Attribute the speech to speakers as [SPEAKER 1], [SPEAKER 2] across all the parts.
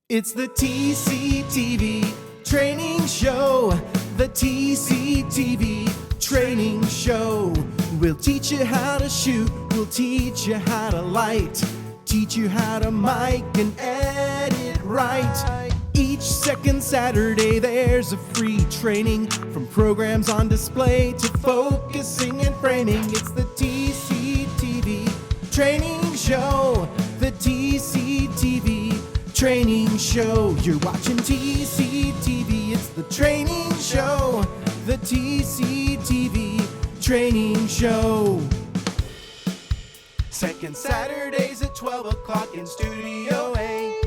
[SPEAKER 1] It's the TCTV Training Show. The TCTV Training Show. We'll teach you how to shoot. We'll teach you how to light. Teach you how to mic and edit right. Each second Saturday there's a free training. From programs on display to focusing and framing. It's the TCTV Training Show. The TCTV Training Show. You're watching TCTV. It's the Training Show. The TCTV Training Show. Second Saturdays at 12 o'clock in Studio A.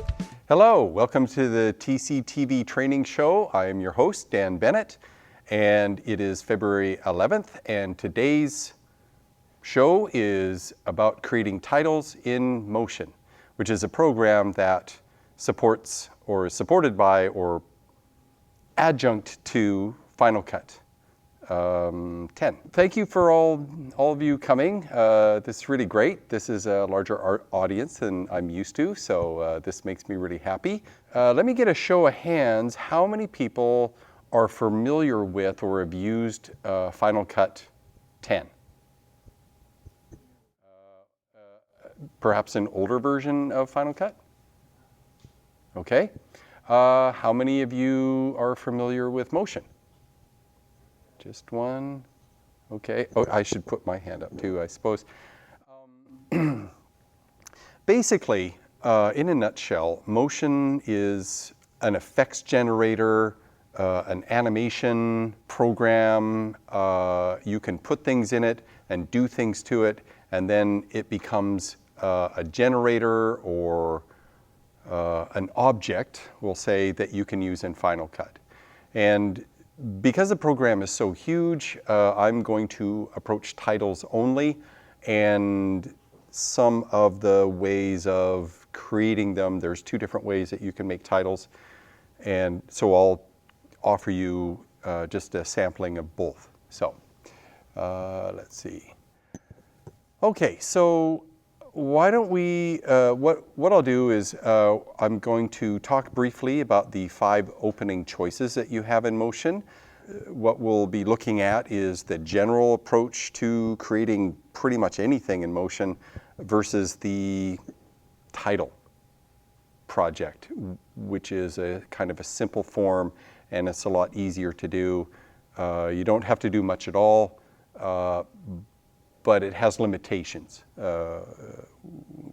[SPEAKER 2] Hello, welcome to the TCTV Training Show. I am your host, Dan Bennett, and it is February 11th, and today's show is about creating titles in motion, which is a program that supports or is supported by or adjunct to Final Cut 10. Thank you for all of you coming. This is really great. This is a larger audience than I'm used to, so this makes me really happy. Let me get a show of hands. How many people are familiar with or have used Final Cut 10? Perhaps an older version of Final Cut? Okay. How many of you are familiar with Motion? Just one. Okay. Oh, I should put my hand up too, I suppose. Basically, in a nutshell, Motion is an effects generator, an animation program. You can put things in it and do things to it, and then it becomes a generator or an object, we'll say, that you can use in Final Cut. And because the program is so huge, I'm going to approach titles only, and some of the ways of creating them, there's two different ways that you can make titles, and so I'll offer you just a sampling of both. So let's see. Okay, so why don't we, what I'll do is I'm going to talk briefly about the 5 opening choices that you have in Motion. What we'll be looking at is the general approach to creating pretty much anything in Motion versus the title project, which is a kind of a simple form, and it's a lot easier to do. You don't have to do much at all, but it has limitations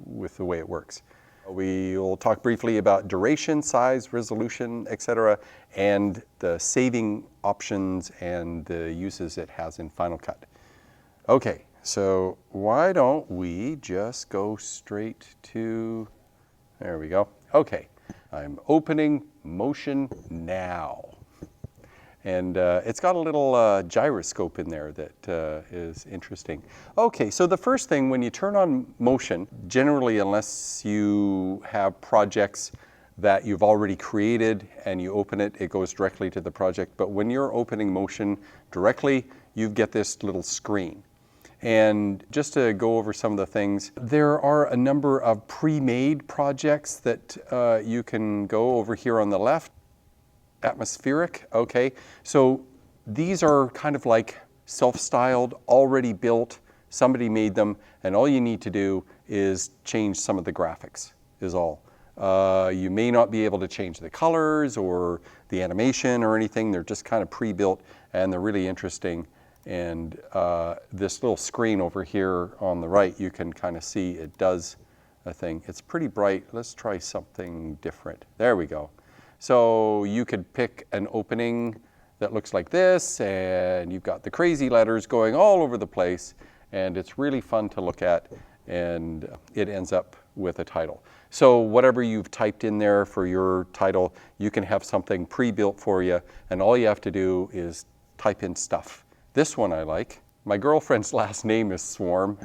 [SPEAKER 2] with the way it works. We will talk briefly about duration, size, resolution, etc., and the saving options and the uses it has in Final Cut. Okay, so why don't we just go straight to, there we go. Okay, I'm opening Motion now. And it's got a little gyroscope in there that is interesting. Okay, so the first thing, when you turn on Motion, generally unless you have projects that you've already created and you open it, it goes directly to the project. But when you're opening Motion directly, you get this little screen. And just to go over some of the things, there are a number of pre-made projects that you can go over here on the left. Atmospheric, okay. So these are kind of like self-styled, already built, somebody made them, and all you need to do is change some of the graphics, is all. You may not be able to change the colors or the animation or anything. They're just kind of pre-built, and they're really interesting. And this little screen over here on the right, you can kind of see it does a thing. It's pretty bright. Let's try something different. There we go. So you could pick an opening that looks like this, and you've got the crazy letters going all over the place, and it's really fun to look at, and it ends up with a title. So whatever you've typed in there for your title, you can have something pre-built for you, and all you have to do is type in stuff. This one I like. My girlfriend's last name is Swarm.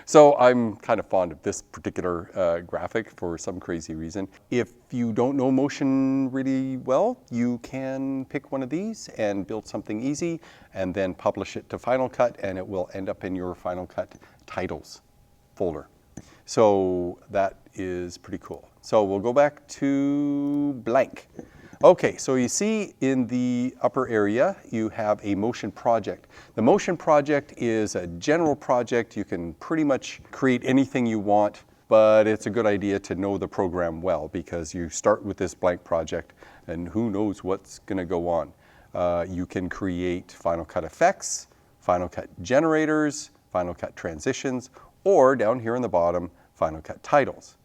[SPEAKER 2] So I'm kind of fond of this particular graphic for some crazy reason. If you don't know Motion really well, you can pick one of these and build something easy and then publish it to Final Cut, and it will end up in your Final Cut titles folder. So that is pretty cool. So we'll go back to blank. Okay, so you see in the upper area, you have a motion project. The motion project is a general project. You can pretty much create anything you want, but it's a good idea to know the program well because you start with this blank project and who knows what's gonna go on. You can create Final Cut effects, Final Cut generators, Final Cut transitions, or down here in the bottom, Final Cut titles.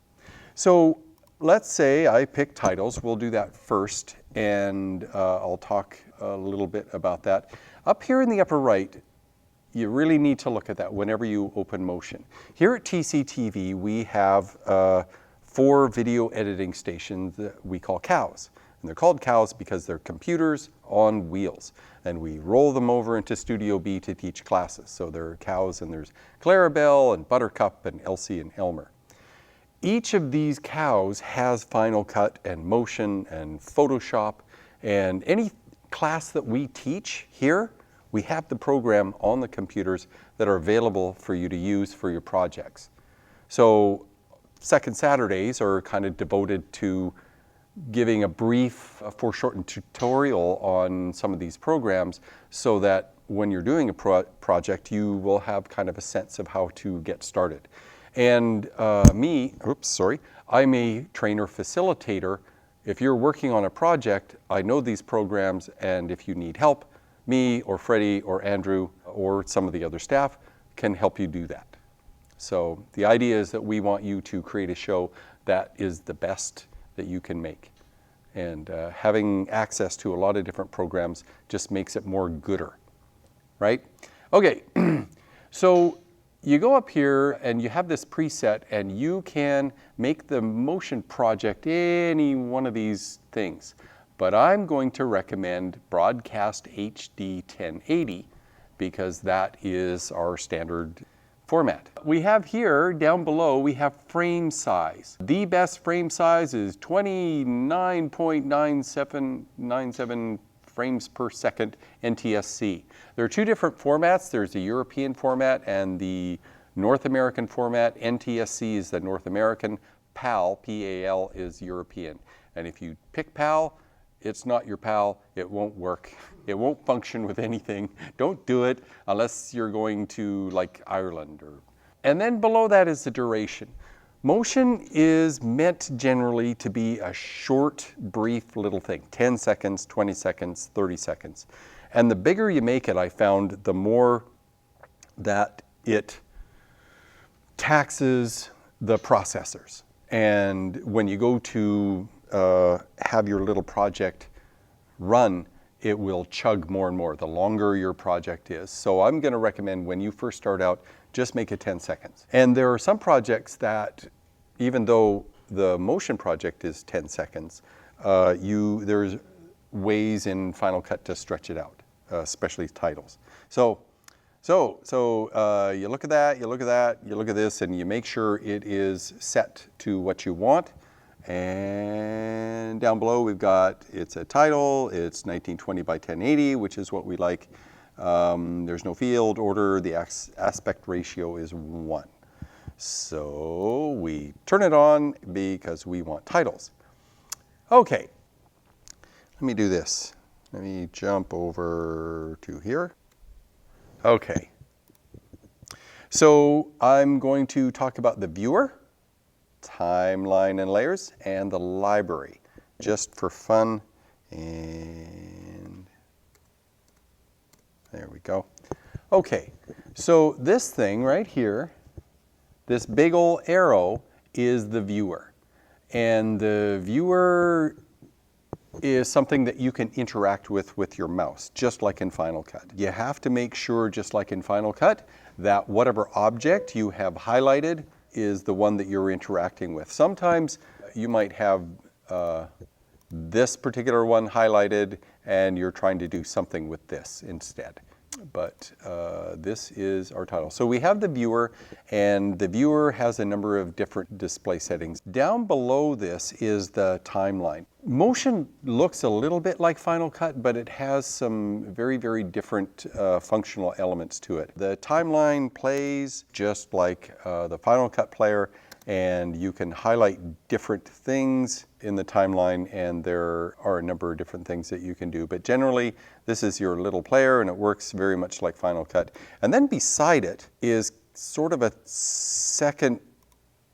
[SPEAKER 2] So let's say I pick titles. We'll do that first, and I'll talk a little bit about that. Up here in the upper right, you really need to look at that whenever you open Motion. Here at TCTV, we have 4 video editing stations that we call cows. And they're called cows because they're computers on wheels. And we roll them over into Studio B to teach classes. So there are cows, and there's Clarabelle and Buttercup and Elsie and Elmer. Each of these cows has Final Cut and Motion and Photoshop, and any class that we teach here, we have the program on the computers that are available for you to use for your projects. So second Saturdays are kind of devoted to giving a brief, foreshortened tutorial on some of these programs so that when you're doing a project, you will have kind of a sense of how to get started. And I'm a trainer facilitator. If you're working on a project, I know these programs, and if you need help, me or Freddie or Andrew or some of the other staff can help you do that. So the idea is that we want you to create a show that is the best that you can make. And having access to a lot of different programs just makes it more gooder, right? Okay, so you go up here and you have this preset, and you can make the motion project any one of these things. But I'm going to recommend Broadcast HD 1080 because that is our standard format. We have here, down below, we have frame size. The best frame size is 29.9797 frames per second NTSC. There are 2 different formats. There's the European format and the North American format. NTSC is the North American. PAL, P-A-L, is European. And if you pick PAL, it's not your PAL. It won't work. It won't function with anything. Don't do it unless you're going to like Ireland. And then below that is the duration. Motion is meant generally to be a short, brief little thing, 10 seconds, 20 seconds, 30 seconds. And the bigger you make it, I found, the more that it taxes the processors. And when you go to have your little project run, it will chug more and more the longer your project is. So I'm going to recommend when you first start out, just make it 10 seconds. And there are some projects that, even though the motion project is 10 seconds, there's ways in Final Cut to stretch it out, especially titles. So you look at that, you look at that, you look at this, and you make sure it is set to what you want. And down below we've got, it's a title, it's 1920 by 1080, which is what we like. There's no field order, the aspect ratio is 1. So we turn it on because we want titles. Okay, let me do this. Let me jump over to here. Okay, so I'm going to talk about the viewer, timeline and layers, and the library, just for fun. And there we go. Okay, so this thing right here, this big old arrow, is the viewer. And the viewer is something that you can interact with your mouse, just like in Final Cut. You have to make sure, just like in Final Cut, that whatever object you have highlighted is the one that you're interacting with. Sometimes you might have this particular one highlighted and you're trying to do something with this instead. But this is our title. So we have the viewer, and the viewer has a number of different display settings. Down below this is the timeline. Motion looks a little bit like Final Cut, but it has some very, very different functional elements to it. The timeline plays just like the Final Cut player, and you can highlight different things in the timeline, and there are a number of different things that you can do. But generally, this is your little player, and it works very much like Final Cut. And then beside it is sort of a second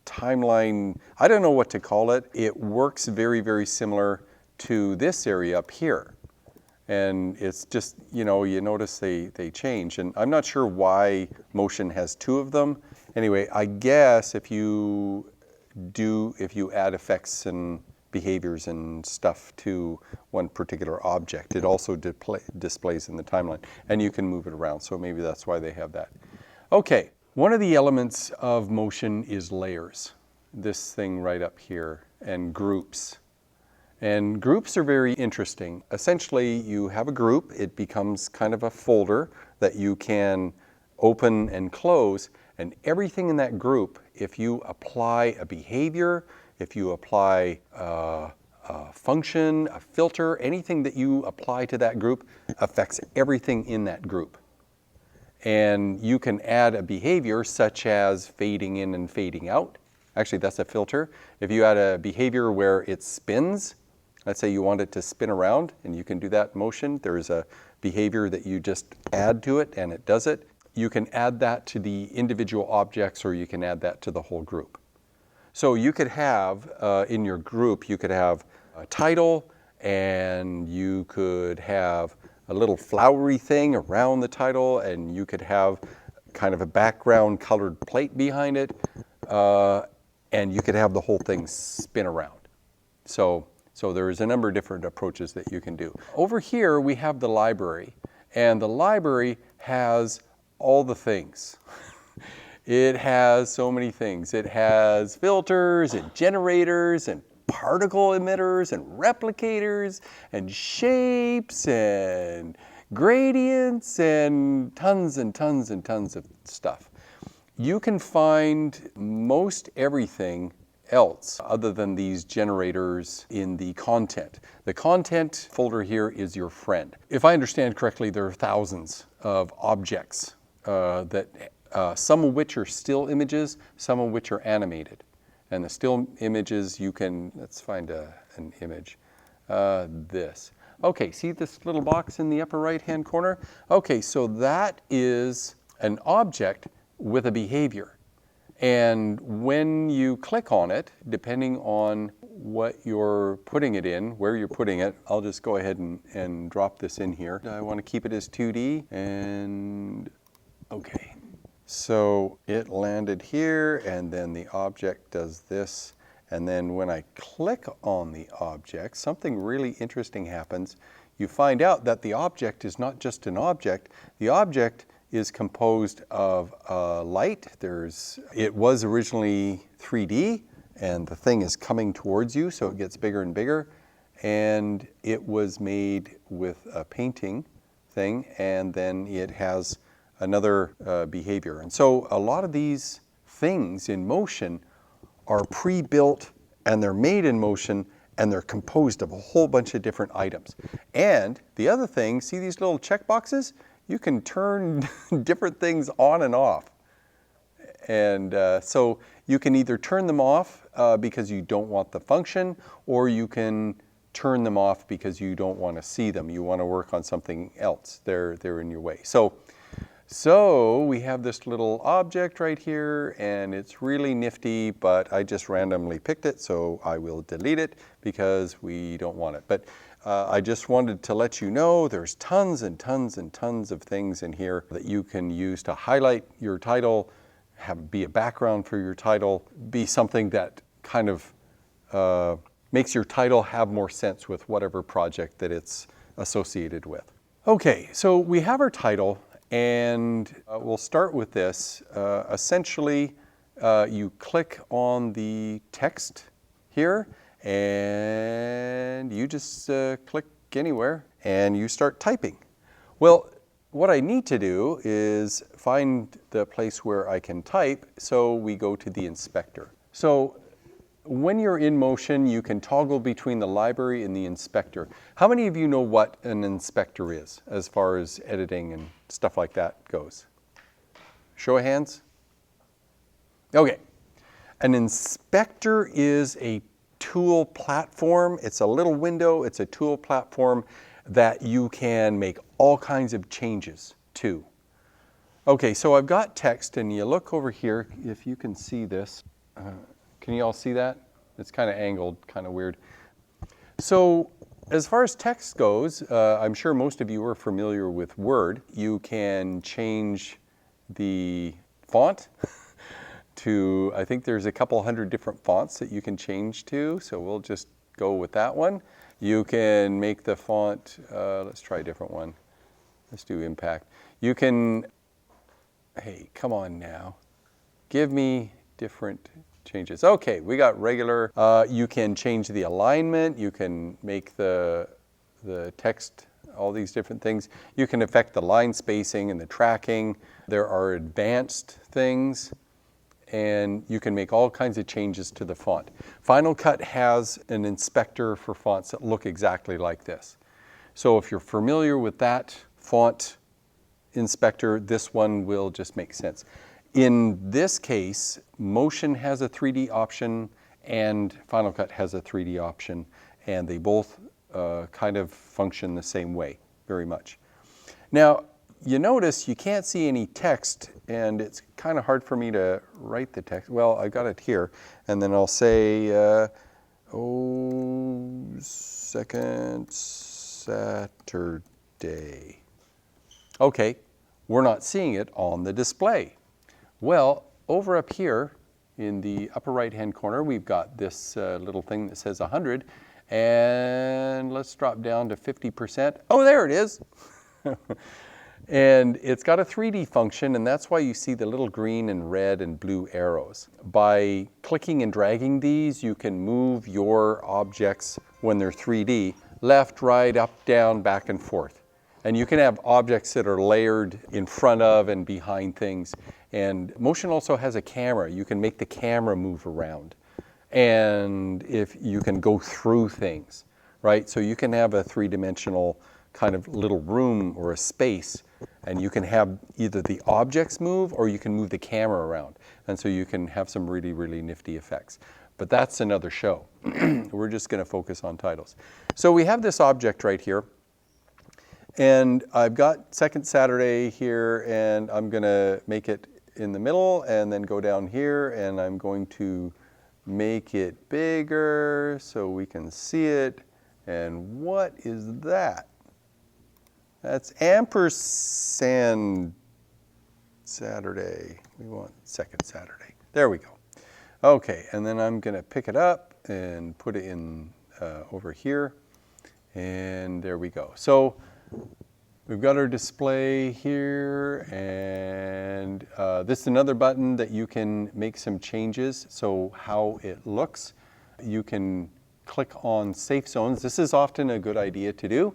[SPEAKER 2] timeline. I don't know what to call it. It works very, very similar to this area up here. And it's just, you know, you notice they change. And I'm not sure why Motion has two of them. Anyway, I guess if you add effects and behaviors and stuff to one particular object, it also displays in the timeline. And you can move it around, so maybe that's why they have that. Okay, one of the elements of Motion is layers. This thing right up here, and groups. And groups are very interesting. Essentially, you have a group. It becomes kind of a folder that you can open and close. And everything in that group, if you apply a behavior, if you apply a function, a filter, anything that you apply to that group affects everything in that group. And you can add a behavior such as fading in and fading out. Actually, that's a filter. If you add a behavior where it spins, let's say you want it to spin around, and you can do that in Motion. There's a behavior that you just add to it, and it does it. You can add that to the individual objects, or you can add that to the whole group. So you could have, in your group, you could have a title, and you could have a little flowery thing around the title, and you could have kind of a background colored plate behind it, and you could have the whole thing spin around. So there's a number of different approaches that you can do. Over here we have the library, and the library has all the things. It has so many things. It has filters and generators and particle emitters and replicators and shapes and gradients and tons and tons and tons of stuff. You can find most everything else other than these generators in the content. The content folder here is your friend. If I understand correctly, there are thousands of objects some of which are still images, some of which are animated. And the still images you can, let's find an image, this. Okay, see this little box in the upper right-hand corner? Okay, so that is an object with a behavior. And when you click on it, depending on what you're putting it in, where you're putting it, I'll just go ahead and drop this in here. I want to keep it as 2D, and okay. So it landed here, and then the object does this. And then when I click on the object, something really interesting happens. You find out that the object is not just an object. The object is composed of light. It was originally 3D, and the thing is coming towards you, so it gets bigger and bigger. And it was made with a painting thing, and then it has another behavior. And so a lot of these things in Motion are pre-built, and they're made in Motion, and they're composed of a whole bunch of different items. And the other thing, see these little check boxes? You can turn different things on and off. And so you can either turn them off because you don't want the function, or you can turn them off because you don't want to see them. You want to work on something else. They're in your way. So we have this little object right here, and it's really nifty, but I just randomly picked it, so I will delete it because we don't want it. But I just wanted to let you know there's tons and tons and tons of things in here that you can use to highlight your title, be a background for your title, be something that kind of makes your title have more sense with whatever project that it's associated with. Okay, so we have our title, and we'll start with this. Essentially, you click on the text here, and you just click anywhere, and you start typing. Well, what I need to do is find the place where I can type, so we go to the inspector. So when you're in Motion, you can toggle between the library and the inspector. How many of you know what an inspector is as far as editing and stuff like that goes? Show of hands? Okay. An inspector is a tool platform. It's a little window. It's a tool platform that you can make all kinds of changes to. Okay, so I've got text, and you look over here, if you can see this. Can you all see that? It's kind of angled, kind of weird. So as far as text goes, I'm sure most of you are familiar with Word. You can change the font to, I think there's a couple hundred different fonts that you can change to, so we'll just go with that one. You can make the font, let's try a different one. Let's do Impact. You can, hey, come on now. Give me different changes. Okay, we got regular. You can change the alignment. You can make the text, all these different things. You can affect the line spacing and the tracking. There are advanced things, and you can make all kinds of changes to the font. Final Cut has an inspector for fonts that look exactly like this. So if you're familiar with that font inspector, this one will just make sense. In this case, Motion has a 3D option and Final Cut has a 3D option, and they both kind of function the same way, very much. Now, you notice you can't see any text, and it's kind of hard for me to write the text. Well, I got it here, and then I'll say, second Saturday. Okay, we're not seeing it on the display. Well, over up here in the upper right-hand corner, we've got this little thing that says 100, and let's drop down to 50%. Oh, there it is. And it's got a 3D function, and that's why you see the little green and red and blue arrows. By clicking and dragging these, you can move your objects when they're 3D, left, right, up, down, back and forth. And you can have objects that are layered in front of and behind things. And Motion also has a camera. You can make the camera move around. And if you can go through things, right? So you can have a three-dimensional kind of little room or a space, and you can have either the objects move or you can move the camera around. And so you can have some really, really nifty effects. But that's another show. We're just going to focus on titles. So we have this object right here. And I've got second Saturday here, and I'm going to make it in the middle and then go down here, and I'm going to make it bigger so we can see it. And what is that? That's ampersand Saturday. We want second Saturday. There we go. Okay, and then I'm going to pick it up and put it in over here. And there we go. So we've got our display here, and this is another button that you can make some changes. So how it looks, you can click on safe zones. This is often a good idea to do.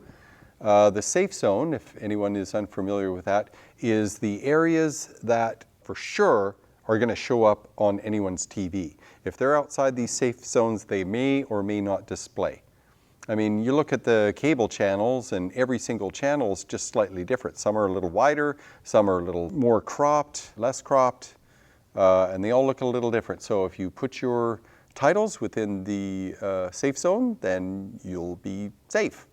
[SPEAKER 2] The safe zone, if anyone is unfamiliar with that, is the areas that for sure are going to show up on anyone's TV. If they're outside these safe zones, they may or may not display. I mean, you look at the cable channels, and every single channel is just slightly different. Some are a little wider, some are a little more cropped, less cropped, and they all look a little different. So if you put your titles within the safe zone, then you'll be safe.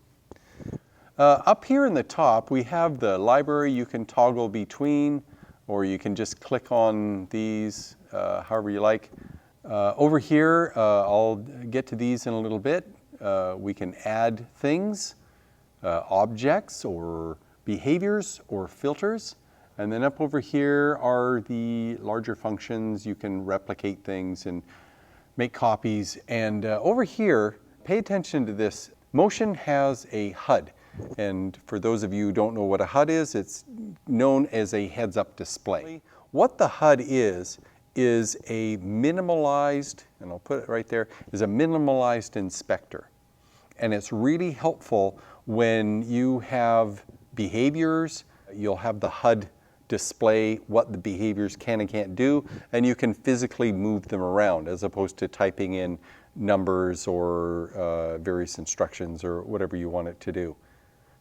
[SPEAKER 2] Up here in the top, we have the library you can toggle between, or you can just click on these however you like. Over here, I'll get to these in a little bit. We can add things, objects or behaviors or filters. And then up over here are the larger functions. You can replicate things and make copies. And over here, pay attention to this. Motion has a HUD. And for those of you who don't know what a HUD is, it's known as a heads-up display. What the HUD is a minimalized, and I'll put it right there, is a minimalized inspector. And it's really helpful when you have behaviors. You'll have the HUD display what the behaviors can and can't do, and you can physically move them around as opposed to typing in numbers or various instructions or whatever you want it to do.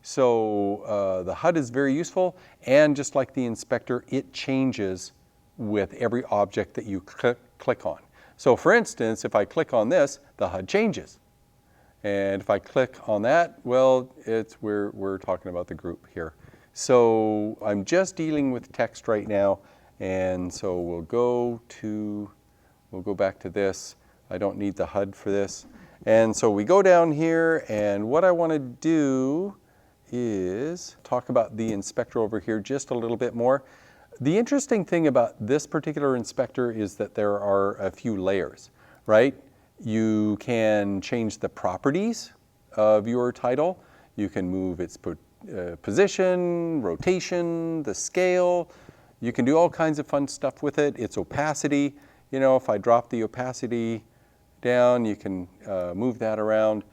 [SPEAKER 2] So the HUD is very useful, and just like the inspector, it changes with every object that you click on. So for instance, if I click on this, the HUD changes. And if I click on that, well, we're talking about the group here. So I'm just dealing with text right now, and so we'll go back to this. I don't need the HUD for this. And so we go down here, and what I want to do is talk about the inspector over here just a little bit more. The interesting thing about this particular inspector is that there are a few layers, right? You can change the properties of your title. You can move its position, rotation, the scale. You can do all kinds of fun stuff with it. Its opacity, you know, if I drop the opacity down, you can move that around.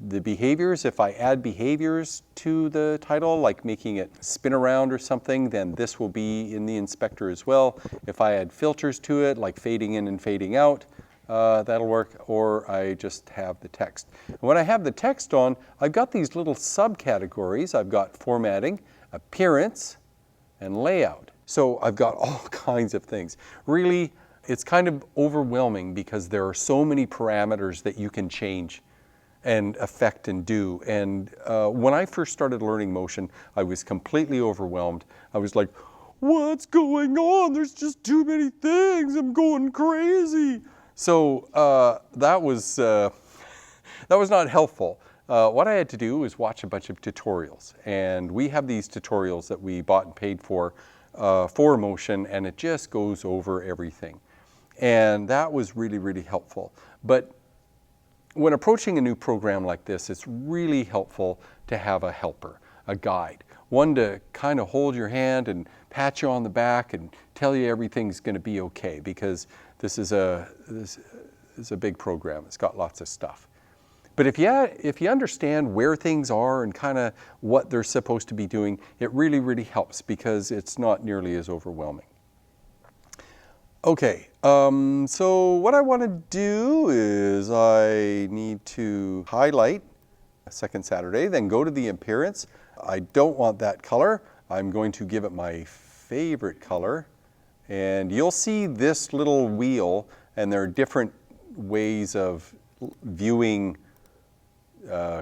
[SPEAKER 2] The behaviors, if I add behaviors to the title, like making it spin around or something, then this will be in the inspector as well. If I add filters to it, like fading in and fading out, that'll work, or I just have the text. And when I have the text on, I've got these little subcategories. I've got formatting, appearance, and layout. So I've got all kinds of things. Really, it's kind of overwhelming because there are so many parameters that you can change and affect and do. And when I first started learning motion, I was completely overwhelmed. I was like, what's going on? There's just too many things. I'm going crazy. So that was not helpful. What I had to do was watch a bunch of tutorials. And we have these tutorials that we bought and paid for motion, and it just goes over everything. And that was really, really helpful. But when approaching a new program like this, it's really helpful to have a helper, a guide, one to kind of hold your hand and pat you on the back and tell you everything's going to be okay, because this is a big program. It's got lots of stuff. But if you understand where things are and kind of what they're supposed to be doing, it really, really helps because it's not nearly as overwhelming. Okay, so what I want to do is I need to highlight second Saturday, then go to the appearance. I don't want that color. I'm going to give it my favorite color. And you'll see this little wheel, and there are different ways of viewing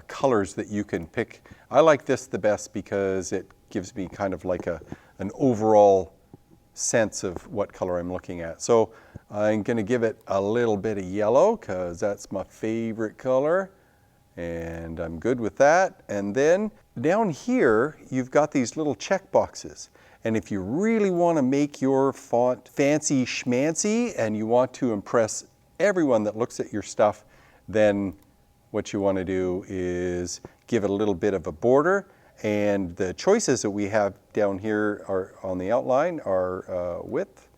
[SPEAKER 2] colors that you can pick. I like this the best because it gives me kind of like an overall sense of what color I'm looking at. So I'm going to give it a little bit of yellow because that's my favorite color, and I'm good with that. And then down here you've got these little check boxes, and if you really want to make your font fancy schmancy and you want to impress everyone that looks at your stuff, then what you want to do is give it a little bit of a border. And the choices that we have down here are on the outline are width.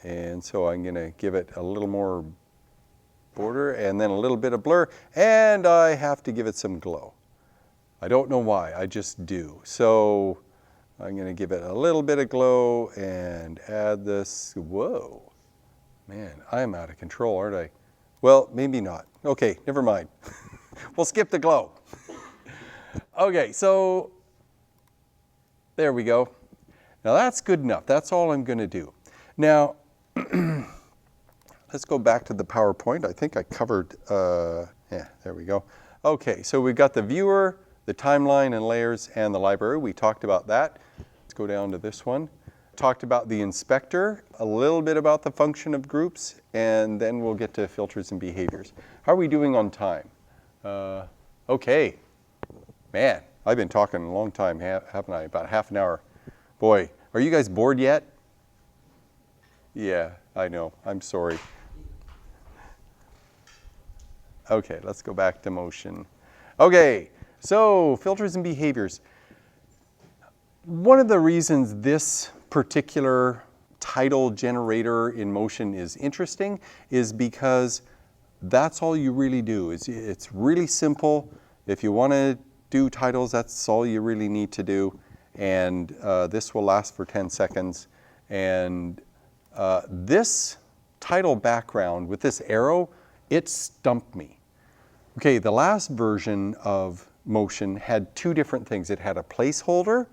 [SPEAKER 2] And so I'm going to give it a little more border and then a little bit of blur. And I have to give it some glow. I don't know why, I just do. So I'm going to give it a little bit of glow and add this. Whoa, man, I'm out of control, aren't I? Well, maybe not. Okay, never mind. We'll skip the glow. Okay, so there we go. Now that's good enough. That's all I'm going to do. Now, let's go back to the PowerPoint. I think I covered, yeah, there we go. Okay, so we've got the viewer, the timeline and layers, and the library. We talked about that. Let's go down to this one. Talked about the inspector, a little bit about the function of groups, and then we'll get to filters and behaviors. How are we doing on time? Okay. Man, I've been talking a long time, haven't I? About half an hour. Boy, are you guys bored yet? Yeah, I know. I'm sorry. Okay, let's go back to motion. Okay, so filters and behaviors. One of the reasons this particular title generator in motion is interesting is because that's all you really do. It's really simple. If you want to do titles, that's all you really need to do. And this will last for 10 seconds. And this title background with this arrow, it stumped me. Okay, the last version of motion had two different things. It had a placeholder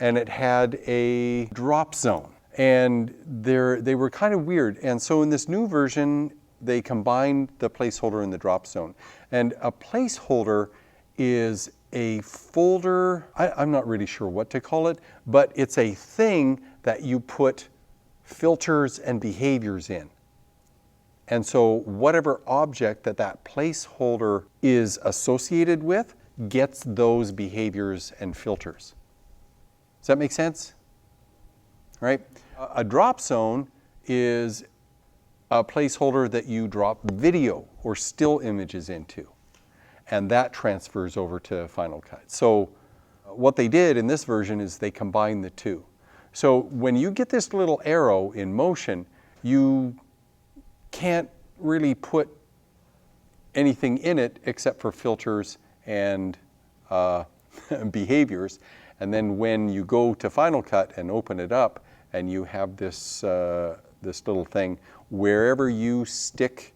[SPEAKER 2] and it had a drop zone. And they were kind of weird. And so in this new version, they combined the placeholder and the drop zone. And a placeholder is a folder, I'm not really sure what to call it, but it's a thing that you put filters and behaviors in. And so whatever object that placeholder is associated with gets those behaviors and filters. Does that make sense? All right. A drop zone is a placeholder that you drop video or still images into, and that transfers over to Final Cut. So what they did in this version is they combined the two. So when you get this little arrow in motion, you can't really put anything in it except for filters and behaviors. And then when you go to Final Cut and open it up, and you have this, this little thing, wherever you stick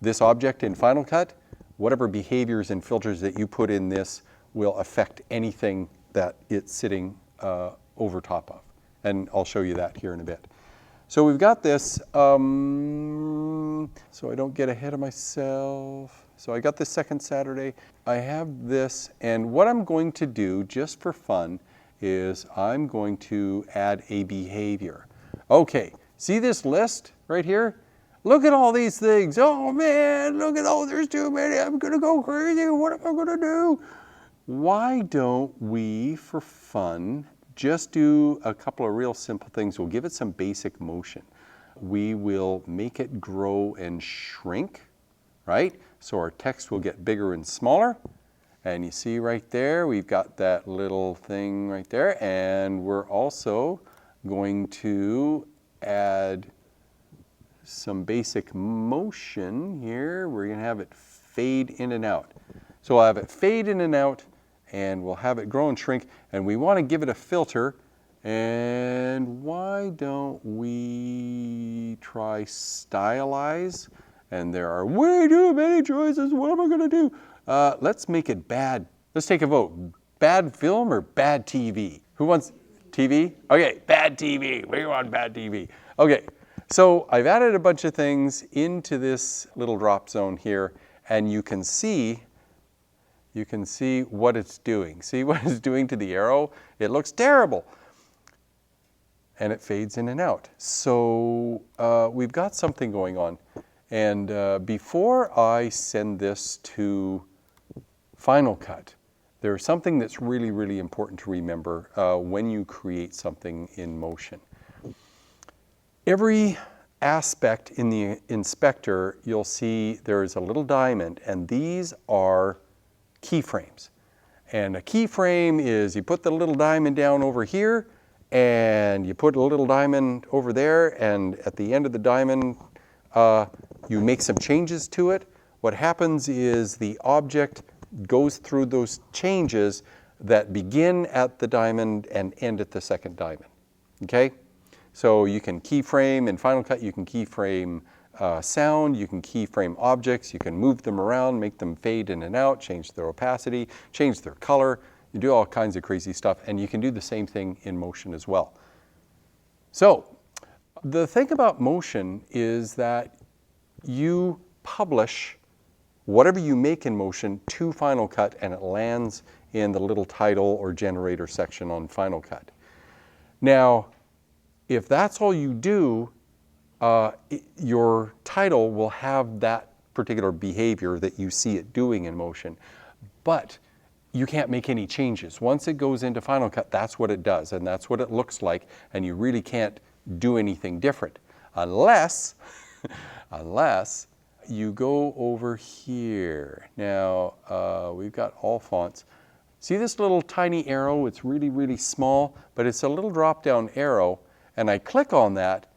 [SPEAKER 2] this object in Final Cut, whatever behaviors and filters that you put in this will affect anything that it's sitting over top of. And I'll show you that here in a bit. So we've got this, so I don't get ahead of myself. So I got this second Saturday. I have this, and what I'm going to do, just for fun, is I'm going to add a behavior. Okay, see this list right here? Look at all these things. Oh man, look at all, there's too many. I'm gonna go crazy. What am I gonna do? Why don't we, for fun, just do a couple of real simple things? We'll give it some basic motion. We will make it grow and shrink, right? So our text will get bigger and smaller. And you see right there, we've got that little thing right there. And we're also going to add some basic motion here. We're going to have it fade in and out. So I'll have it fade in and out, and we'll have it grow and shrink. And we want to give it a filter. And why don't we try stylize? And there are way too many choices. What am I going to do? Let's make it bad. Let's take a vote. Bad film or bad TV? Who wants TV? Okay, bad TV. We want bad TV. Okay, so I've added a bunch of things into this little drop zone here, and you can see what it's doing. See what it's doing to the arrow? It looks terrible. And it fades in and out. So we've got something going on. And before I send this to Final Cut, there's something that's really, really important to remember when you create something in motion. Every aspect in the inspector, you'll see there's a little diamond, and these are keyframes. And a keyframe is you put the little diamond down over here, and you put a little diamond over there, and at the end of the diamond, you make some changes to it. What happens is the object goes through those changes that begin at the diamond and end at the second diamond. Okay? So you can keyframe in Final Cut, you can keyframe sound, you can keyframe objects, you can move them around, make them fade in and out, change their opacity, change their color. You do all kinds of crazy stuff, and you can do the same thing in motion as well. So the thing about motion is that you publish whatever you make in motion to Final Cut, and it lands in the little title or generator section on Final Cut. Now, if that's all you do, your title will have that particular behavior that you see it doing in motion, but you can't make any changes. Once it goes into Final Cut, that's what it does, and that's what it looks like, and you really can't do anything different unless unless you go over here. Now, we've got all fonts. See this little tiny arrow? It's really, really small, but it's a little drop-down arrow, and I click on that,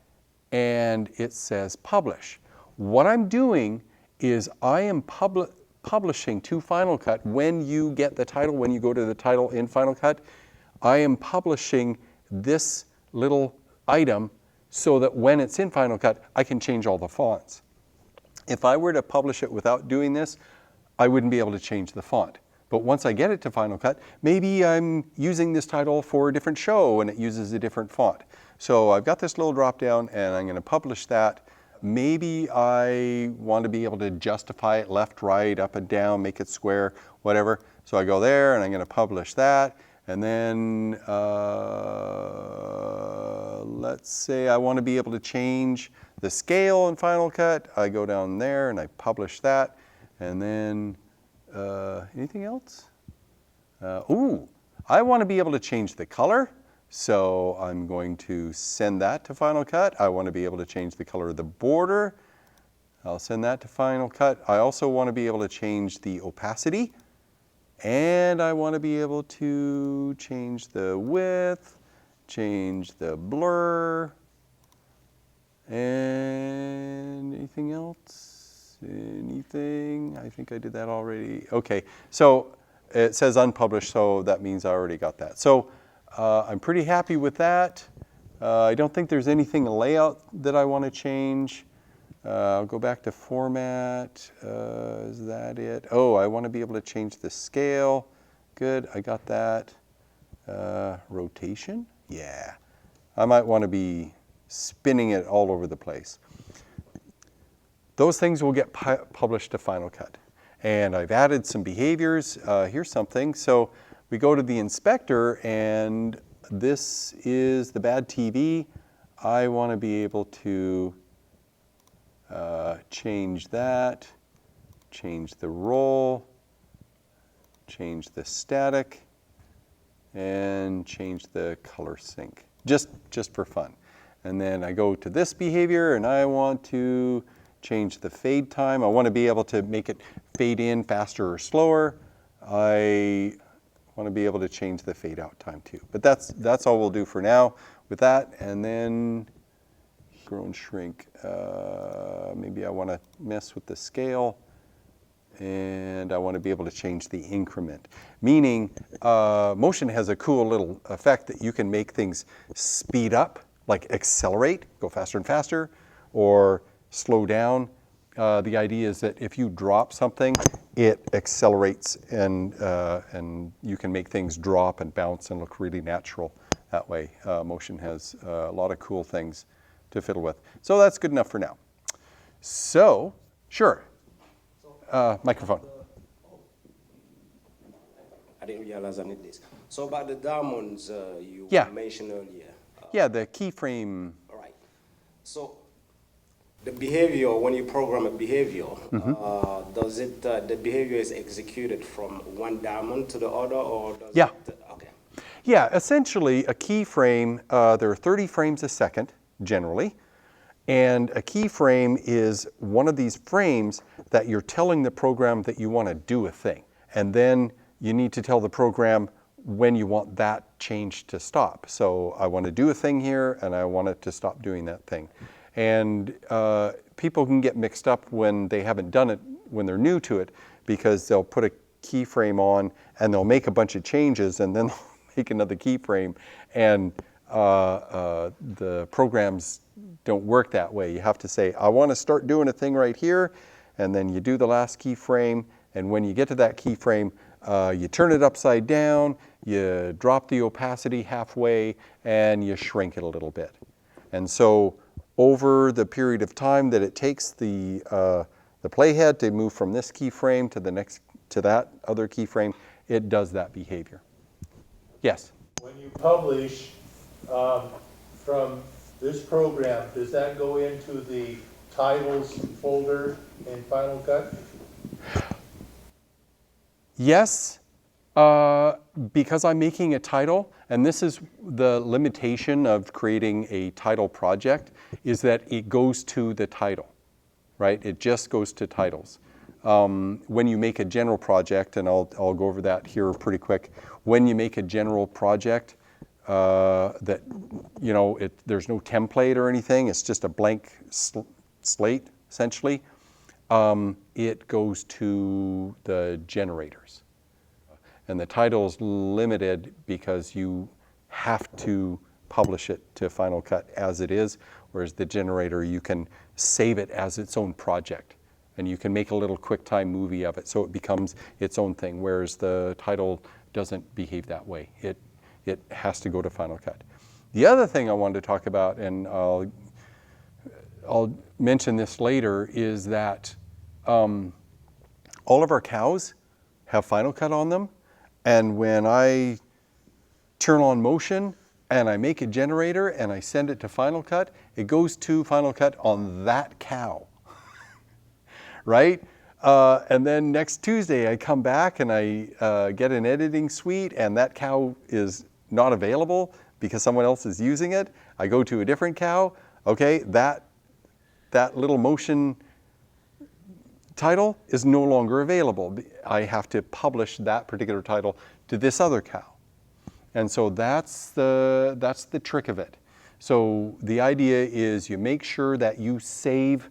[SPEAKER 2] and it says Publish. What I'm doing is I am publishing to Final Cut. When you get the title, when you go to the title in Final Cut, I am publishing this little item so that when it's in Final Cut, I can change all the fonts. If I were to publish it without doing this, I wouldn't be able to change the font. But once I get it to Final Cut, maybe I'm using this title for a different show and it uses a different font. So I've got this little drop down, and I'm going to publish that. maybe I want to be able to justify it left, right, up and down, make it square, whatever. So I go there and I'm going to publish that. And then let's say I want to be able to change the scale in Final Cut. I go down there and I publish that. And then anything else? I want to be able to change the color. So I'm going to send that to Final Cut. I want to be able to change the color of the border. I'll send that to Final Cut. I also want to be able to change the opacity. And I want to be able to change the width, change the blur, and anything else? Anything? I think I did that already. Okay, so it says unpublished, so that means I already got that. So I'm pretty happy with that. I don't think there's anything in layout that I want to change. I'll go back to format. Is that it? Oh, I want to be able to change the scale. Good, I got that. Rotation? Yeah. I might want to be spinning it all over the place. Those things will get published to Final Cut. And I've added some behaviors. Here's something. So we go to the inspector, and this is the bad TV. I want to be able to change that, change the roll, change the static, and change the color sync, just for fun. And then I go to this behavior, and I want to change the fade time. I want to be able to make it fade in faster or slower. I want to be able to change the fade out time too. But that's all we'll do for now with that. And then grow and shrink. Maybe I want to mess with the scale, and I want to be able to change the increment. Meaning, motion has a cool little effect that you can make things speed up, like accelerate, go faster and faster, or slow down. The idea is that if you drop something, it accelerates, and you can make things drop and bounce and look really natural that way. Motion has a lot of cool things to fiddle with. So that's good enough for now. So, sure. Microphone.
[SPEAKER 3] I didn't realize I need this. So about the diamonds you mentioned earlier.
[SPEAKER 2] Yeah, the keyframe.
[SPEAKER 3] All right. So the behavior, when you program a behavior, does it, the behavior is executed from one diamond to the other, or does it? Okay.
[SPEAKER 2] Yeah, essentially a keyframe, there are 30 frames a second, generally. And a keyframe is one of these frames that you're telling the program that you want to do a thing. And then you need to tell the program when you want that change to stop. So I want to do a thing here, and I want it to stop doing that thing. And people can get mixed up when they haven't done it, when they're new to it, because they'll put a keyframe on and they'll make a bunch of changes, and then they'll make another keyframe. And the programs don't work that way. You have to say, I want to start doing a thing right here, and then you do the last keyframe, and when you get to that keyframe, you turn it upside down, you drop the opacity halfway, and you shrink it a little bit. And so over the period of time that it takes the playhead to move from this keyframe to the next, to that other keyframe, it does that behavior. Yes?
[SPEAKER 4] When you publish from this program, does that go into the titles folder in Final Cut?
[SPEAKER 2] Yes, because I'm making a title, and this is the limitation of creating a title project, is that it goes to the title, right? It just goes to titles. When you make a general project, and I'll go over that here pretty quick, when you make a general project that, you know, there's no template or anything, it's just a blank slate, essentially, it goes to the generators. And the title's limited because you have to publish it to Final Cut as it is, whereas the generator, you can save it as its own project. And you can make a little QuickTime movie of it, so it becomes its own thing, whereas the title doesn't behave that way. It has to go to Final Cut. The other thing I wanted to talk about, and I'll mention this later, is that all of our cows have Final Cut on them, and when I turn on motion and I make a generator and I send it to Final Cut, it goes to Final Cut on that cow, right? And then next Tuesday I come back and I get an editing suite and that cow is not available because someone else is using it. I go to a different cow, okay, that little motion title is no longer available. I have to publish that particular title to this other cow. And so that's the trick of it. So the idea is you make sure that you save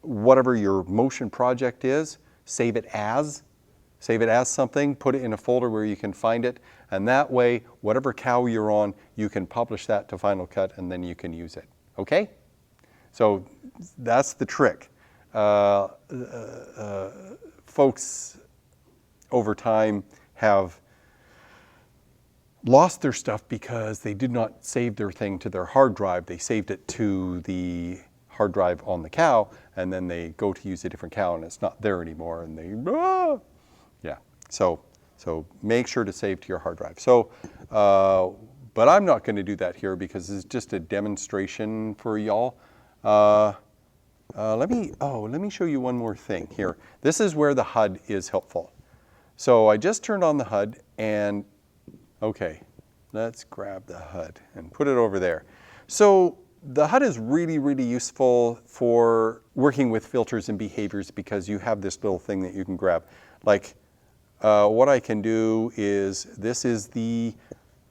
[SPEAKER 2] whatever your motion project is, save it as something, put it in a folder where you can find it, and that way, whatever cow you're on, you can publish that to Final Cut and then you can use it, okay? So that's the trick. Folks over time have lost their stuff because they did not save their thing to their hard drive. They saved it to the hard drive on the cow, and then they go to use a different cow and it's not there anymore, and yeah. So make sure to save to your hard drive. So, but I'm not going to do that here because it's just a demonstration for y'all. Let me show you one more thing here. This is where the HUD is helpful. So I just turned on the HUD and, okay, let's grab the HUD and put it over there. So the HUD is really, really useful for working with filters and behaviors because you have this little thing that you can grab. Like what I can do is, this is the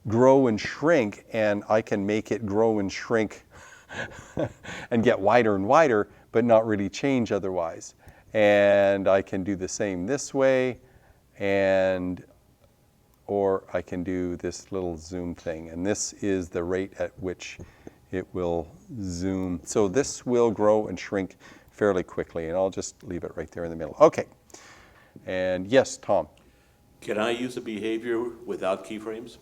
[SPEAKER 2] grow and shrink, and I can make it grow and shrink and get wider and wider, but not really change otherwise. And I can do the same this way, or I can do this little zoom thing. And this is the rate at which it will zoom. So this will grow and shrink fairly quickly, and I'll just leave it right there in the middle. Okay, and yes, Tom?
[SPEAKER 5] Can I use a behavior without keyframes?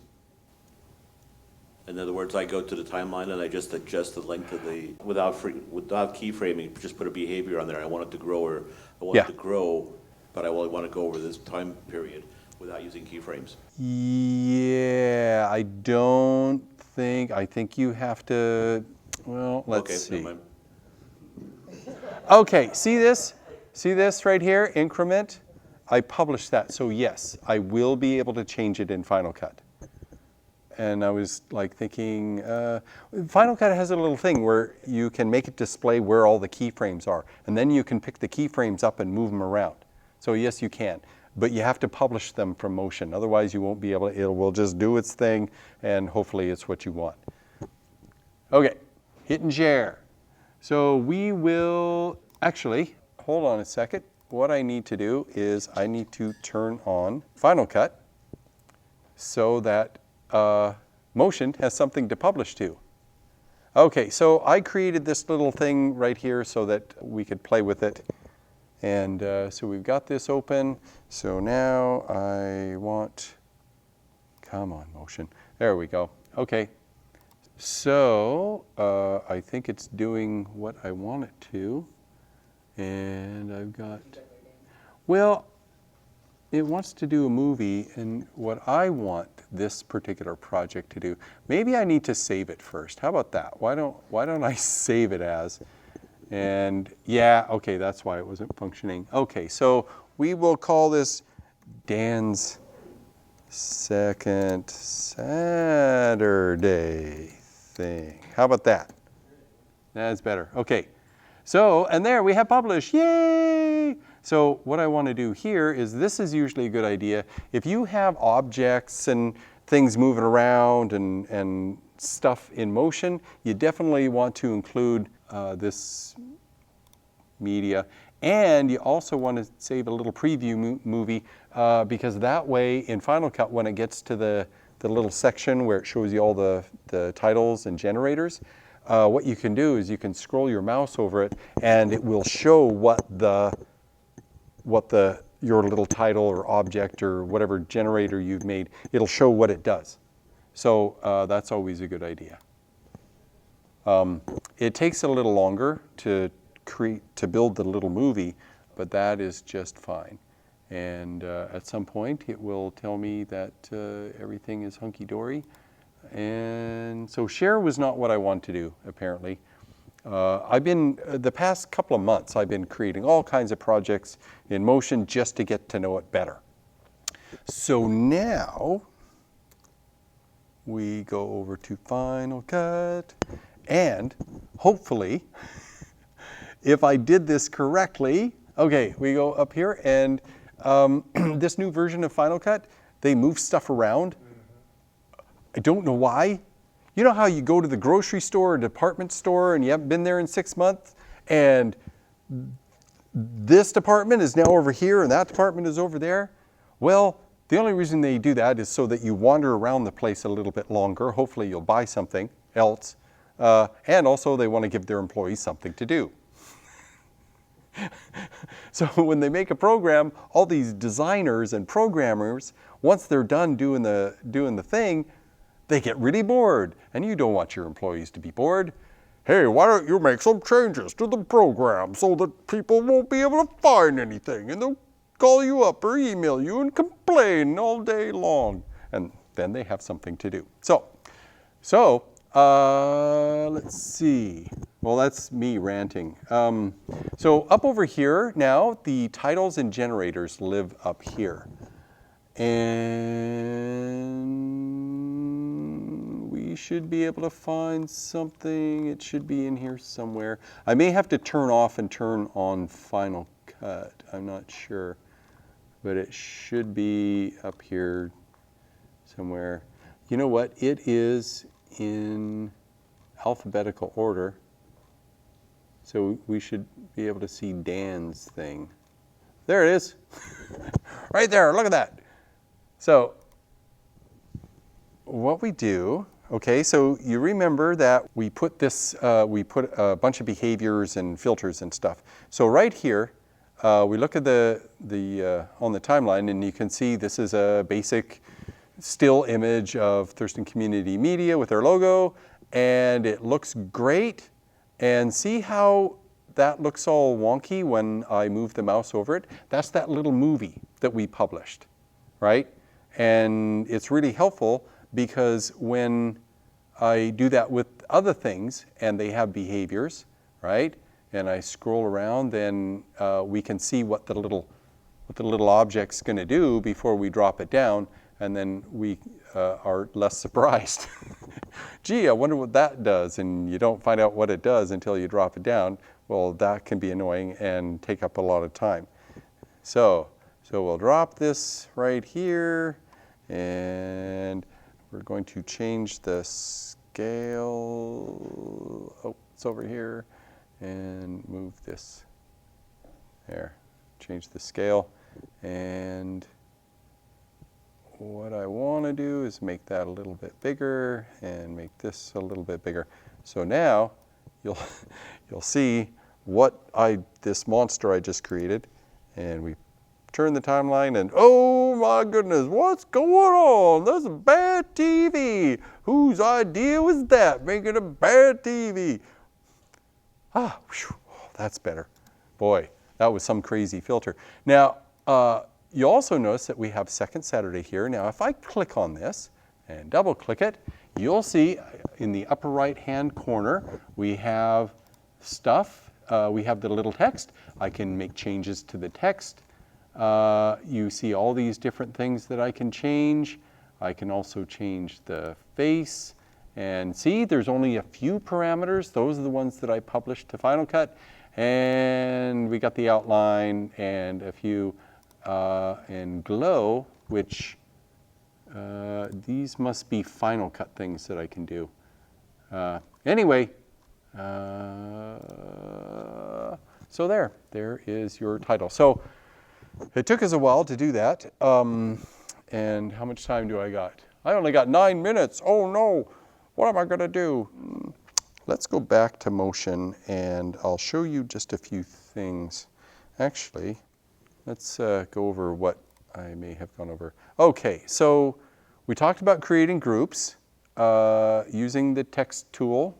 [SPEAKER 5] In other words, I go to the timeline and I just adjust the length of the, without keyframing, just put a behavior on there. I want it to grow, or I want it to grow, but I only want to go over this time period without using keyframes.
[SPEAKER 2] Yeah, I think you have to, well, let's see.
[SPEAKER 5] Never mind.
[SPEAKER 2] Okay, see this? See this right here, increment? I published that, so yes, I will be able to change it in Final Cut. And I was like thinking, Final Cut has a little thing where you can make it display where all the keyframes are. And then you can pick the keyframes up and move them around. So yes, you can. But you have to publish them from motion. Otherwise, you won't be able to, it will just do its thing, and hopefully it's what you want. Okay, hit and share. So we will, actually, hold on a second. What I need to do is I need to turn on Final Cut so that motion has something to publish to. Okay, so I created this little thing right here so that we could play with it. And so we've got this open. So now I want, come on, motion. There we go. Okay. So I think it's doing what I want it to. And I've got, well, it wants to do a movie, and what I want this particular project to do, maybe I need to save it first. How about that? Why don't I save it as? And yeah, okay, that's why it wasn't functioning. Okay, so we will call this Dan's Second Saturday thing. How about that? That's better. Okay. So, and there we have published, yay! So what I want to do here is, this is usually a good idea. If you have objects and things moving around and stuff in motion, you definitely want to include this media. And you also want to save a little preview movie because that way in Final Cut, when it gets to the little section where it shows you all the titles and generators, what you can do is you can scroll your mouse over it and it will show what your little title or object or whatever generator you've made, it'll show what it does. So that's always a good idea. It takes a little longer to build the little movie, but that is just fine. And at some point, it will tell me that everything is hunky-dory. And so share was not what I want to do, apparently. I've been, the past couple of months, I've been creating all kinds of projects in Motion just to get to know it better. So now, we go over to Final Cut, and hopefully, if I did this correctly, okay, we go up here, and this new version of Final Cut, they move stuff around. I don't know why. You know how you go to the grocery store or department store and you haven't been there in 6 months, and this department is now over here and that department is over there? Well, the only reason they do that is so that you wander around the place a little bit longer. Hopefully you'll buy something else. And also they want to give their employees something to do. So when they make a program, all these designers and programmers, once they're done doing the thing, they get really bored. And you don't want your employees to be bored. Hey, why don't you make some changes to the program so that people won't be able to find anything, and they'll call you up or email you and complain all day long. And then they have something to do. So let's see. Well, that's me ranting. So up over here now, the titles and generators live up here. And we should be able to find something. It should be in here somewhere. I may have to turn off and turn on Final Cut. I'm not sure. But it should be up here somewhere. You know what? It is in alphabetical order. So we should be able to see Dan's thing. There it is. Right there, look at that. So what we do, okay, so you remember that we put this, we put a bunch of behaviors and filters and stuff. So right here, we look at on the timeline, and you can see this is a basic still image of Thurston Community Media with their logo, and it looks great. And see how that looks all wonky when I move the mouse over it? That's that little movie that we published, right? And it's really helpful because when I do that with other things and they have behaviors, right? And I scroll around, then we can see what the little object's going to do before we drop it down, and then we are less surprised. Gee, I wonder what that does, and you don't find out what it does until you drop it down. Well, that can be annoying and take up a lot of time. So we'll drop this right here, and we're going to change the scale. Oh, it's over here. And move this there. Change the scale. And what I want to do is make that a little bit bigger and make this a little bit bigger. So now you'll see this monster I just created, and we turn the timeline, and oh my goodness, what's going on? That's a bad TV. Whose idea was that, making a bad TV? Ah, whew, that's better. Boy, that was some crazy filter. Now, you also notice that we have Second Saturday here. Now, if I click on this and double click it, you'll see in the upper right hand corner, we have stuff. We have the little text. I can make changes to the text. You see all these different things that I can change. I can also change the face. And see, there's only a few parameters. Those are the ones that I published to Final Cut. And we got the outline and a few and glow, which these must be Final Cut things that I can do. Anyway, so there is your title. So it took us a while to do that. And how much time do I got? I only got 9 minutes. Oh no, what am I gonna do? Let's go back to Motion and I'll show you just a few things. Actually, let's go over what I may have gone over. Okay, so we talked about creating groups using the text tool.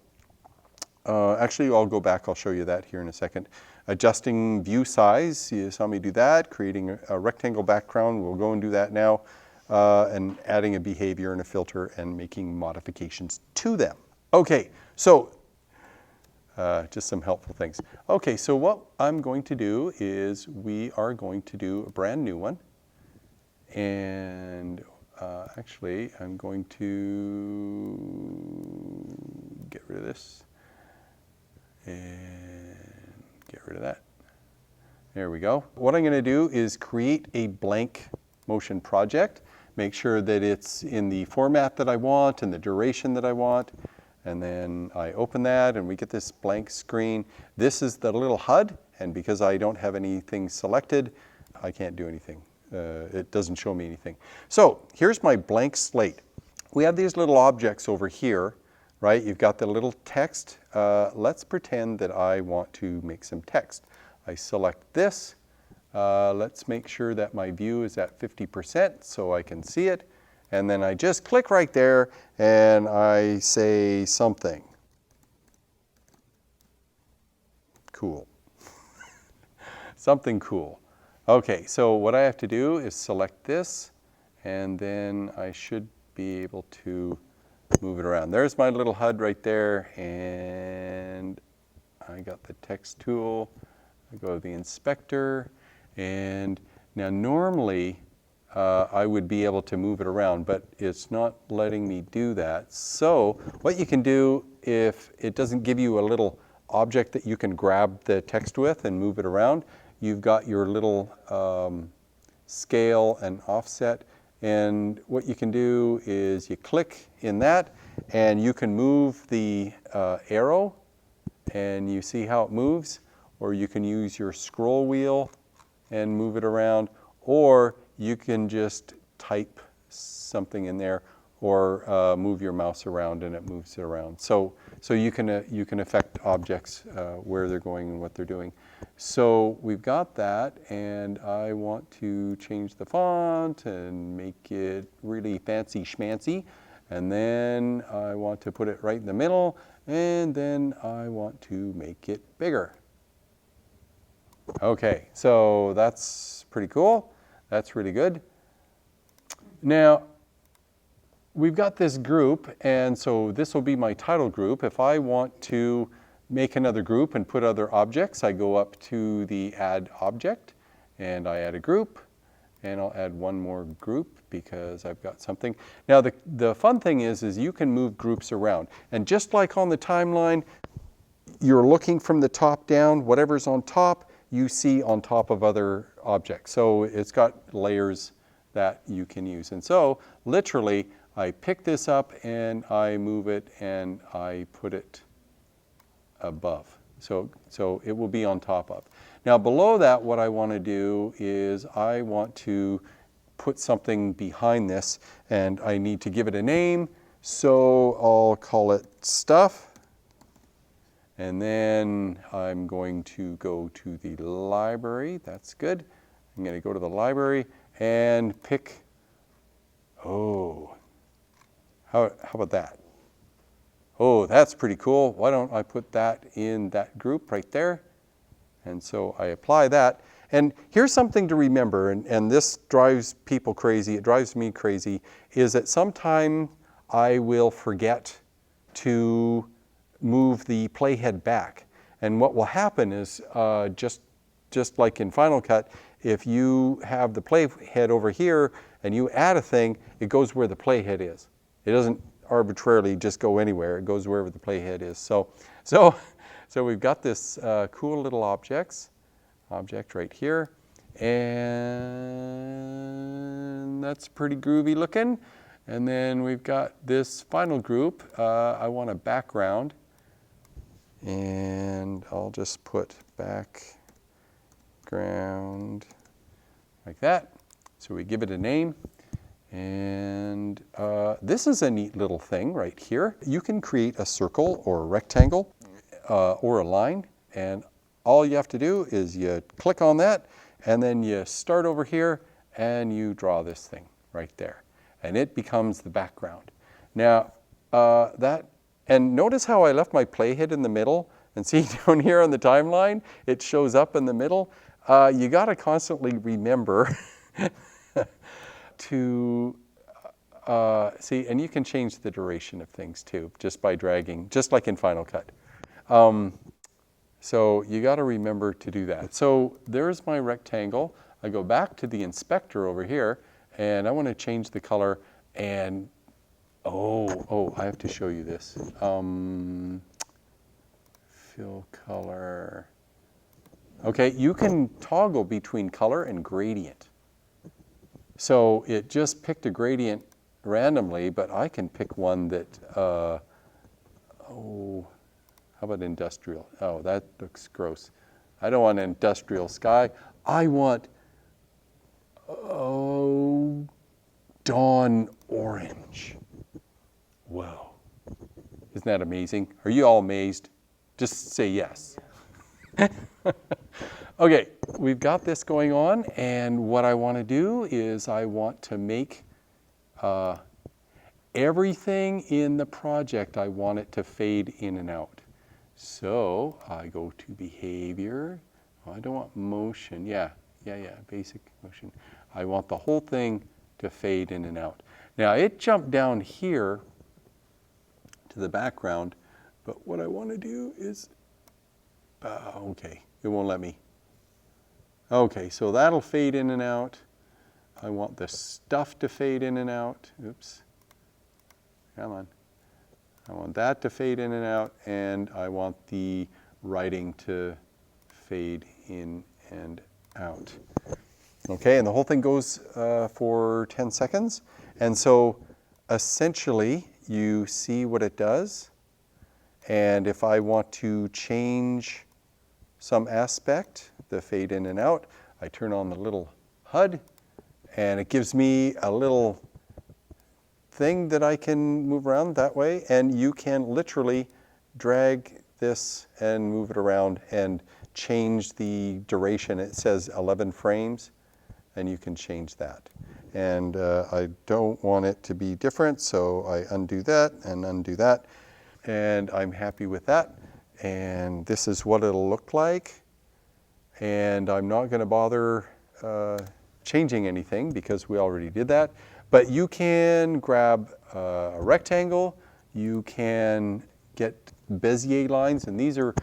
[SPEAKER 2] Actually, I'll go back. I'll show you that here in a second. Adjusting view size. You saw me do that. Creating a rectangle background. We'll go and do that now. And adding a behavior and a filter and making modifications to them. Okay, so just some helpful things. Okay, so what I'm going to do is we are going to do a brand new one. And actually, I'm going to get rid of this and get rid of that. There we go. What I'm going to do is create a blank motion project. Make sure that it's in the format that I want and the duration that I want. And then I open that and we get this blank screen. This is the little HUD, and because I don't have anything selected, I can't do anything. It doesn't show me anything. So here's my blank slate. We have these little objects over here, right? You've got the little text. Let's pretend that I want to make some text. I select this. Let's make sure that my view is at 50% so I can see it. And then I just click right there and I say something. Cool. Something cool. Okay, so what I have to do is select this, and then I should be able to move it around. There's my little HUD right there, and I got the text tool. I go to the inspector, and now normally I would be able to move it around, but it's not letting me do that. So what you can do, if it doesn't give you a little object that you can grab the text with and move it around, you've got your little scale and offset. And what you can do is you click in that, and you can move the arrow, and you see how it moves. Or you can use your scroll wheel and move it around, or you can just type something in there, or move your mouse around and it moves it around. So you can affect objects where they're going and what they're doing. So we've got that, and I want to change the font and make it really fancy schmancy. And then I want to put it right in the middle, and then I want to make it bigger. Okay, so that's pretty cool. That's really good. Now, we've got this group, and so this will be my title group. If I want to make another group and put other objects, I go up to the Add Object, and I add a group, and I'll add one more group because I've got something. Now, the fun thing is you can move groups around. And just like on the timeline, you're looking from the top down. Whatever's on top, you see on top of other objects. So it's got layers that you can use. And so literally, I pick this up and I move it and I put it above. So it will be on top of. Now below that, what I want to do is I want to put something behind this, and I need to give it a name. So I'll call it stuff. And then I'm going to go to the library. That's good. I'm going to go to the library and pick, how about that? Oh, that's pretty cool. Why don't I put that in that group right there? And so I apply that. And here's something to remember, and this drives people crazy, it drives me crazy, is that sometime I will forget to move the playhead back. And what will happen is, just like in Final Cut, if you have the playhead over here and you add a thing, it goes where the playhead is. It doesn't arbitrarily just go anywhere. It goes wherever the playhead is. So we've got this cool little object right here, and that's pretty groovy looking. And then we've got this final group. I want a background, and I'll just put background like that. So we give it a name. And this is a neat little thing right here. You can create a circle or a rectangle or a line, and all you have to do is you click on that, and then you start over here and you draw this thing right there, and it becomes the background. Now that And notice how I left my playhead in the middle, and see down here on the timeline, it shows up in the middle. You got to constantly remember to see, and you can change the duration of things too, just by dragging, just like in Final Cut. So you got to remember to do that. So there's my rectangle. I go back to the inspector over here, and I want to change the color. And oh, I have to show you this. Fill color. Okay, you can toggle between color and gradient. So it just picked a gradient randomly, but I can pick one that, how about industrial? Oh, that looks gross. I don't want industrial sky. I want, dawn orange. Whoa. Isn't that amazing? Are you all amazed? Just say yes. Okay, we've got this going on, and what I want to do is I want to make everything in the project, I want it to fade in and out. So I go to behavior. Oh, I don't want motion. Yeah, basic motion. I want the whole thing to fade in and out. Now it jumped down here to the background, but what I want to do is, okay, it won't let me. Okay, so that'll fade in and out. I want the stuff to fade in and out. Oops. Come on. I want that to fade in and out, and I want the writing to fade in and out. Okay, and the whole thing goes for 10 seconds. And so essentially, you see what it does. And if I want to change some aspect, the fade in and out, I turn on the little HUD, and it gives me a little thing that I can move around that way, and you can literally drag this and move it around and change the duration. It says 11 frames, and you can change that. And I don't want it to be different, so I undo that and undo that, and I'm happy with that. And this is what it'll look like. And I'm not going to bother changing anything because we already did that. But you can grab a rectangle, you can get Bezier lines, and these are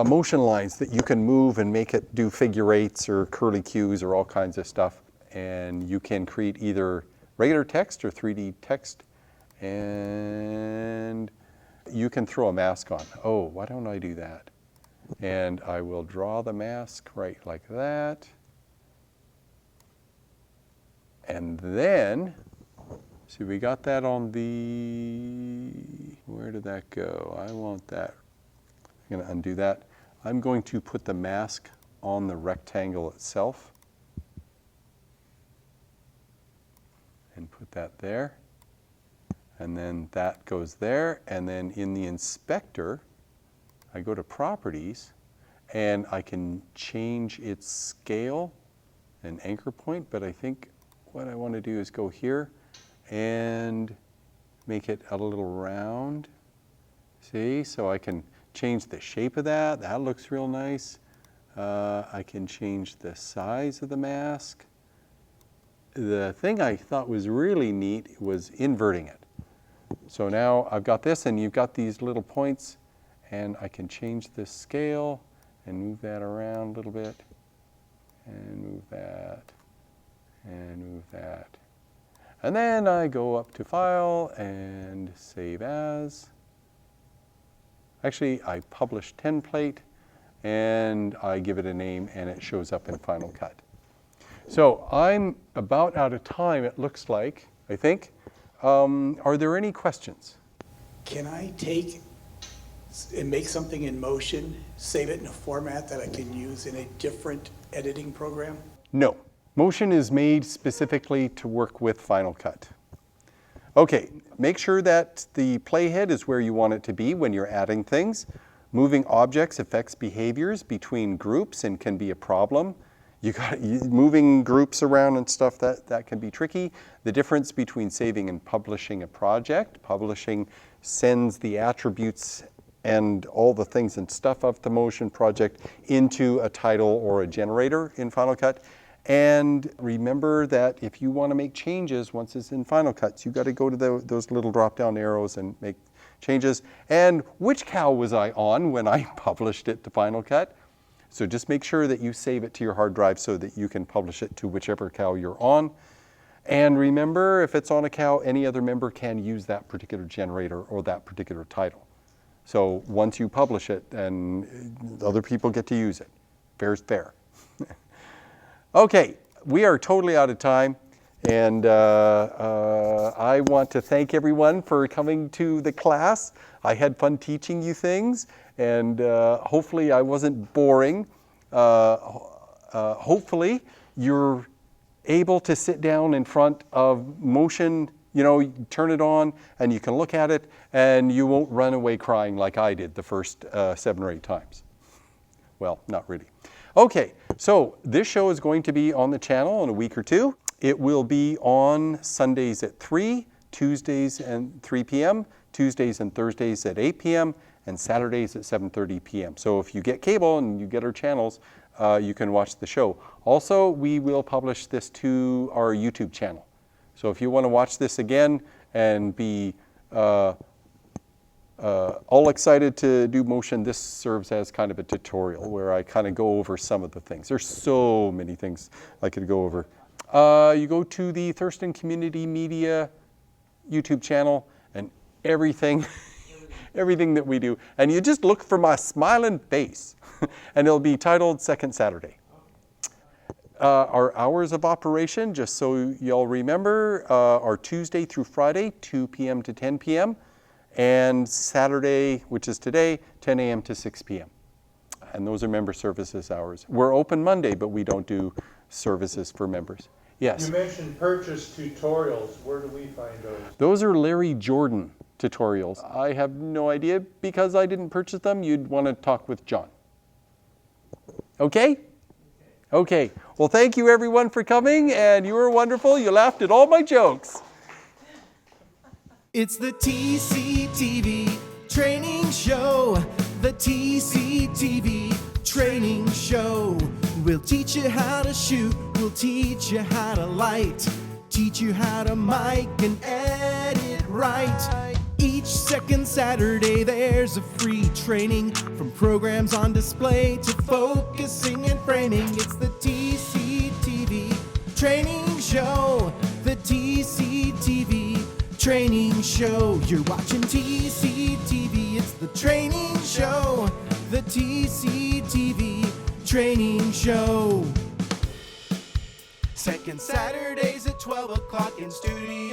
[SPEAKER 2] motion lines that you can move and make it do figure eights or curly cues or all kinds of stuff. And you can create either regular text or 3D text, and you can throw a mask on. Oh, why don't I do that? And I will draw the mask right like that. And then, see, we got that on the, where did that go? I want that. I'm going to undo that. I'm going to put the mask on the rectangle itself. And put that there. And then that goes there. And then in the inspector, I go to properties, and I can change its scale and anchor point, but I think what I want to do is go here and make it a little round. See, so I can change the shape of that. That looks real nice. I can change the size of the mask. The thing I thought was really neat was inverting it. So now I've got this, and you've got these little points, and I can change this scale and move that around a little bit, and move that, and move that. And then I go up to File and Save As. Actually, I publish template, and I give it a name, and it shows up in Final Cut. So I'm about out of time, it looks like, I think. Are there any questions?
[SPEAKER 6] Can I take and make something in motion, save it in a format that I can use in a different editing program?
[SPEAKER 2] No. Motion is made specifically to work with Final Cut. Okay, make sure that the playhead is where you want it to be when you're adding things. Moving objects affects behaviors between groups and can be a problem. moving groups around and stuff, that can be tricky. The difference between saving and publishing a project, publishing sends the attributes and all the things and stuff of the motion project into a title or a generator in Final Cut. And remember that if you want to make changes once it's in Final Cut, you got to go to those little drop-down arrows and make changes. And which cow was I on when I published it to Final Cut? So just make sure that you save it to your hard drive so that you can publish it to whichever cow you're on. And remember, if it's on a cow, any other member can use that particular generator or that particular title. So once you publish it, then other people get to use it. Fair's fair. Okay, we are totally out of time. And I want to thank everyone for coming to the class. I had fun teaching you things, and hopefully I wasn't boring. Hopefully you're able to sit down in front of motion, you turn it on and you can look at it and you won't run away crying like I did the first 7 or 8 times. Well, not really. Okay, so this show is going to be on the channel in a week or 2. It will be on Sundays at 3, Tuesdays and 3 p.m., Tuesdays and Thursdays at 8 p.m., and Saturdays at 7:30 p.m. So if you get cable and you get our channels, you can watch the show. Also, we will publish this to our YouTube channel. So if you want to watch this again and be all excited to do motion, this serves as kind of a tutorial where I kind of go over some of the things. There's so many things I could go over. You go to the Thurston Community Media YouTube channel and everything that we do, and you just look for my smiling face and it'll be titled Second Saturday. Our hours of operation, just so y'all remember, are Tuesday through Friday, 2 p.m. to 10 p.m., and Saturday, which is today, 10 a.m. to 6 p.m. And those are member services hours. We're open Monday, but we don't do services for members. Yes?
[SPEAKER 4] You mentioned purchase tutorials. Where do we find those?
[SPEAKER 2] Those are Larry Jordan tutorials. I have no idea because I didn't purchase them. You'd want to talk with John. Okay? Okay. Well, thank you everyone for coming, and you were wonderful. You laughed at all my jokes.
[SPEAKER 1] It's the TCTV Training Show. The TCTV Training Show. We'll teach you how to shoot. We'll teach you how to light. Teach you how to mic and edit right. Each second Saturday there's a free training, from programs on display to focusing and framing. It's the TCTV Training Show. The TCTV Training Show. You're watching TCTV. It's the Training Show. The TCTV Training Show. Second Saturdays at 12 o'clock in studio.